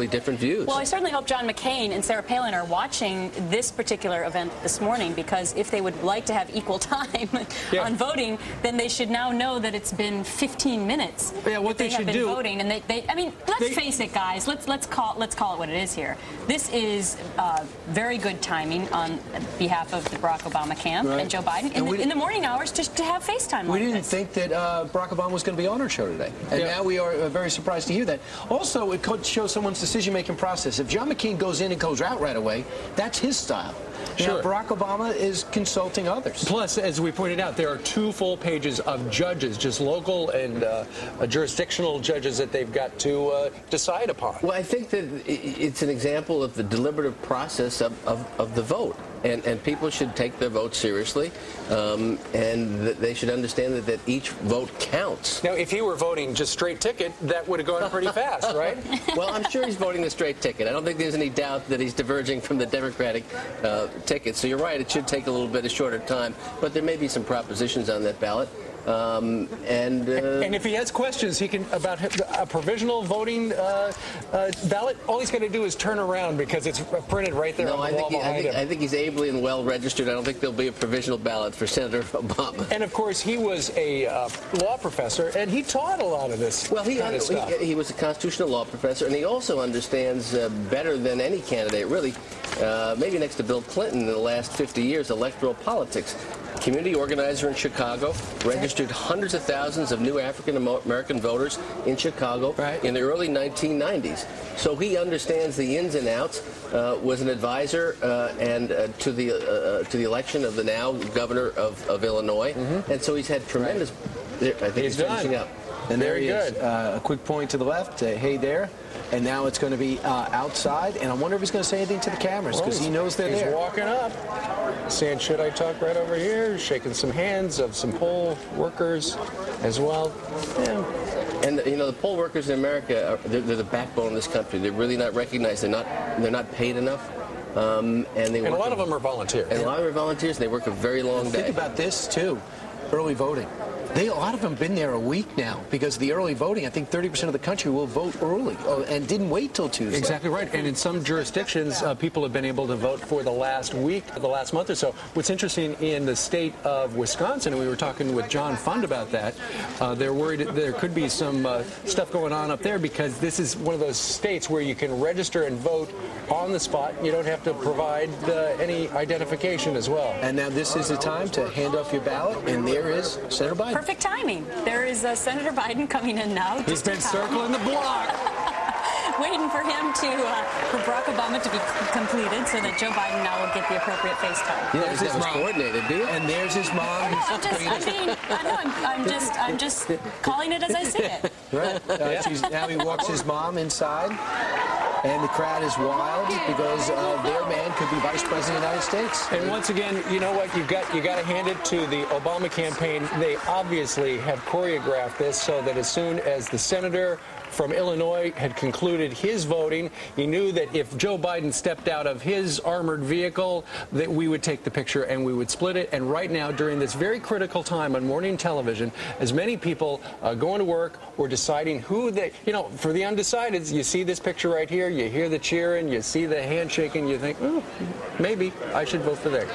different views. Well, I certainly hope John McCain and Sarah Palin are watching this particular event this morning, because if they would like to have equal time on voting, then they should now know that it's been 15 minutes. Yeah, what they should do. Voting, and I mean, let's face it, guys. Let's call it what it is here. This is very good timing on behalf of the Barack Obama camp and Joe Biden in the morning hours to have FaceTime. We didn't think that Barack Obama was going to be on our show today, and now we are very surprised to hear that. Also, it could show someone's decision-making process. If John McCain goes in and goes out right away, that's his style. Now, Barack Obama is consulting others. Plus, as we pointed out, there are 2 full pages of judges, just local and jurisdictional judges that they've got to decide upon. Well, I think that it's an example of the deliberative process of the vote. And people should take their vote seriously, and they should understand that each vote counts. Now, if he were voting just straight ticket, that would have gone pretty fast, right? Well, I'm sure he's voting a straight ticket. I don't think there's any doubt that he's diverging from the Democratic ticket. So you're right, it should take a little bit of shorter time, but there may be some propositions on that ballot. And if he has questions, he can about a provisional voting ballot. All he's got to do is turn around, because it's printed right there on the wall behind him. I think he's ably and well registered. I don't think there'll be a provisional ballot for Senator Obama. And of course, he was a law professor, and he taught a lot of this. Well, he was a constitutional law professor, and he also understands better than any candidate, really, maybe next to Bill Clinton in the last 50 years, electoral politics. Community organizer in Chicago, registered hundreds of thousands of new African-American voters in Chicago in the early 1990s. So he understands the ins and outs, was an advisor to the election of the now governor of Illinois, and so he's had tremendous, I think he's finishing up. And there he is. A quick point to the left, hey there. And now it's going to be outside, and I wonder if he's going to say anything to the cameras, because he knows they're there. He's walking up, saying, should I talk right over here? Shaking some hands of some poll workers as well. Yeah. And you know, the poll workers in America, they're the backbone of this country. They're really not recognized. They're not paid enough. And a lot of them are volunteers. And a lot of them are volunteers, and they work a very long day. Think about this, too. Early voting. A lot of them have been there a week now, because the early voting, I think 30% of the country will vote early and didn't wait till Tuesday. Exactly right. And in some jurisdictions, people have been able to vote for the last week, the last month or so. What's interesting in the state of Wisconsin, and we were talking with John Fund about that, they're worried there could be some stuff going on up there, because this is one of those states where you can register and vote on the spot. You don't have to provide any identification as well. And now this is the time to hand off your ballot, and there is Senator Biden. Perfect timing. There is Senator Biden coming in now. He's been circling the block. Waiting for him for Barack Obama to be completed, so that Joe Biden now will get the appropriate FaceTime. Yeah, there's his mom. Coordinated, do you? And there's his mom. I'm just calling it as I see it. Right. Now he walks his mom inside. And the crowd is wild, because their man could be vice president of the United States. And once again, you know what? You got to hand it to the Obama campaign. They obviously have choreographed this so that as soon as the senator from Illinois had concluded his voting, he knew that if Joe Biden stepped out of his armored vehicle, that we would take the picture and we would split it. And right now, during this very critical time on morning television, as many people going to work or deciding who they, for the undecideds, you see this picture right here, you hear the cheering, you see the handshaking, you think, maybe I should vote for that.